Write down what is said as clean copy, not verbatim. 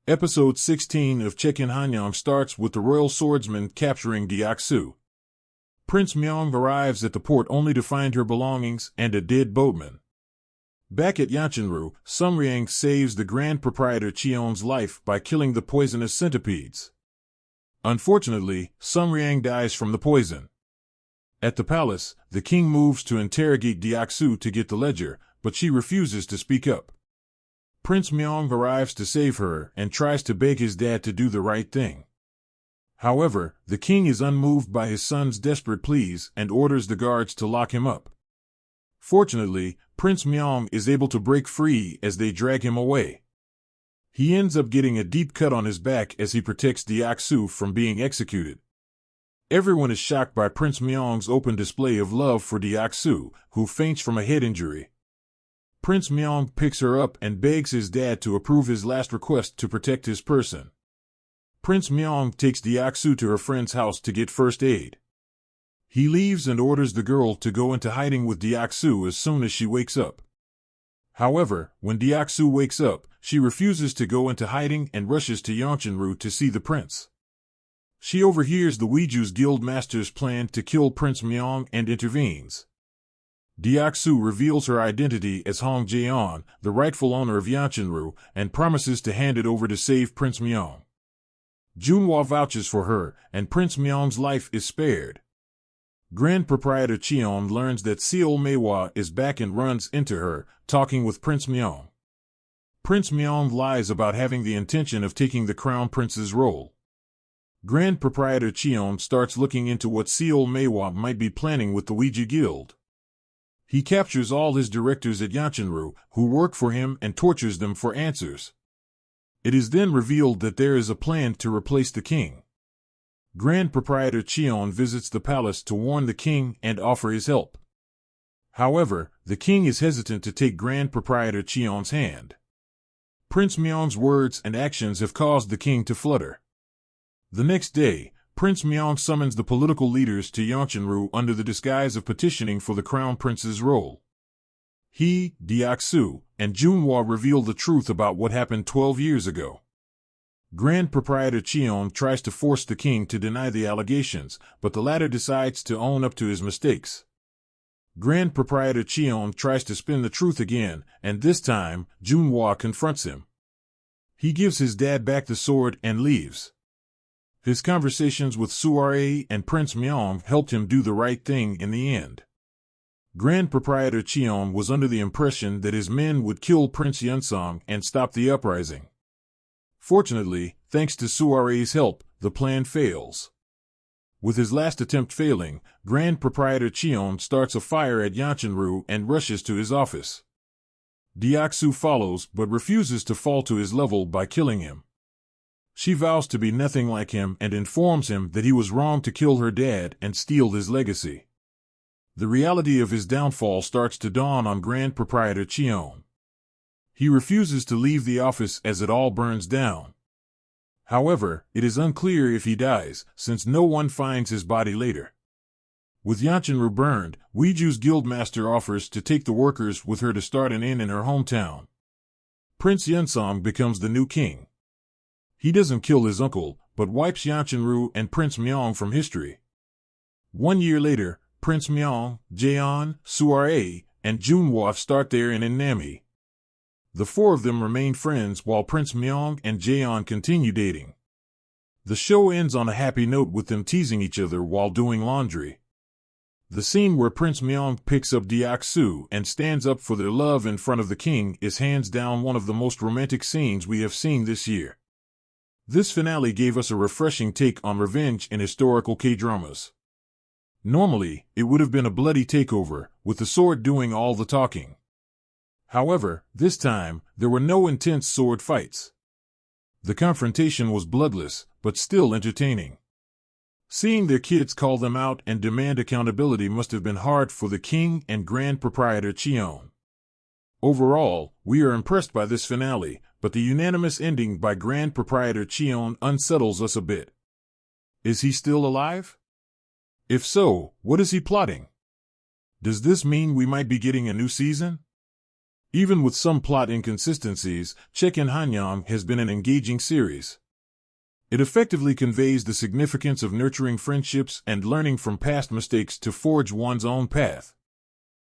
Episode 16 of Check-in Hanyang starts with the royal swordsman capturing Deoksu. Prince Myong arrives at the port only to find her belongings and a dead boatman. Back at Yeoncheonru, Sumryang saves the Grand Proprietor Cheon's life by killing the poisonous centipedes. Unfortunately, Sumryang dies from the poison. At the palace, the king moves to interrogate Deoksu to get the ledger, but she refuses to speak up. Prince Myong arrives to save her and tries to beg his dad to do the right thing. However, the king is unmoved by his son's desperate pleas and orders the guards to lock him up. Fortunately, Prince Myong is able to break free as they drag him away. He ends up getting a deep cut on his back as he protects Deoksu from being executed. Everyone is shocked by Prince Myong's open display of love for Deoksu, who faints from a head injury. Prince Myong picks her up and begs his dad to approve his last request to protect his person. Prince Myong takes Deoksu to her friend's house to get first aid. He leaves and orders the girl to go into hiding with Deoksu as soon as she wakes up. However, when Deoksu wakes up, she refuses to go into hiding and rushes to Yeoncheonru to see the prince. She overhears the Weeju's guild master's plan to kill Prince Myong and intervenes. Deoksu reveals her identity as Hong Jaeon, the rightful owner of Yeoncheonru, and promises to hand it over to save Prince Myong. Junhwa vouches for her, and Prince Myong's life is spared. Grand Proprietor Cheon learns that Seol Maehwa is back and runs into her, talking with Prince Myong. Prince Myong lies about having the intention of taking the crown prince's role. Grand Proprietor Cheon starts looking into what Seol Maehwa might be planning with the Weeju Guild. He captures all his directors at Yeoncheonru, who work for him, and tortures them for answers. It is then revealed that there is a plan to replace the king. Grand Proprietor Cheon visits the palace to warn the king and offer his help. However, the king is hesitant to take Grand Proprietor Cheon's hand. Prince Myong's words and actions have caused the king to flutter. The next day, Prince Myong summons the political leaders to Yeoncheonru under the disguise of petitioning for the crown prince's role. He, Deoksu, and Junhwa reveal the truth about what happened 12 years ago. Grand Proprietor Cheon tries to force the king to deny the allegations, but the latter decides to own up to his mistakes. Grand Proprietor Cheon tries to spin the truth again, and this time, Junhwa confronts him. He gives his dad back the sword and leaves. His conversations with Suare and Prince Myong helped him do the right thing in the end. Grand Proprietor Cheon was under the impression that his men would kill Prince Yunsong and stop the uprising. Fortunately, thanks to Suare's help, the plan fails. With his last attempt failing, Grand Proprietor Cheon starts a fire at Yeoncheonru and rushes to his office. Deoksu follows but refuses to fall to his level by killing him. She vows to be nothing like him and informs him that he was wrong to kill her dad and steal his legacy. The reality of his downfall starts to dawn on Grand Proprietor Cheon. He refuses to leave the office as it all burns down. However, it is unclear if he dies, since no one finds his body later. With Yeoncheonru burned, Weeju's guildmaster offers to take the workers with her to start an inn in her hometown. Prince Yunsong becomes the new king. He doesn't kill his uncle, but wipes Yeoncheonru and Prince Myong from history. 1 year later, Prince Myong, Jaeon, Suare, and Junhwa start their inn in Namhee. The four of them remain friends while Prince Myong and Jaeon continue dating. The show ends on a happy note with them teasing each other while doing laundry. The scene where Prince Myong picks up Deoksu and stands up for their love in front of the king is hands down one of the most romantic scenes we have seen this year. This finale gave us a refreshing take on revenge in historical K-dramas. Normally, it would have been a bloody takeover, with the sword doing all the talking. However, this time, there were no intense sword fights. The confrontation was bloodless, but still entertaining. Seeing their kids call them out and demand accountability must have been hard for the king and Grand Proprietor Cheon. Overall, we are impressed by this finale, but the unanimous ending by Grand Proprietor Cheon unsettles us a bit. Is he still alive? If so, what is he plotting? Does this mean we might be getting a new season? Even with some plot inconsistencies, Check-in Hanyang has been an engaging series. It effectively conveys the significance of nurturing friendships and learning from past mistakes to forge one's own path.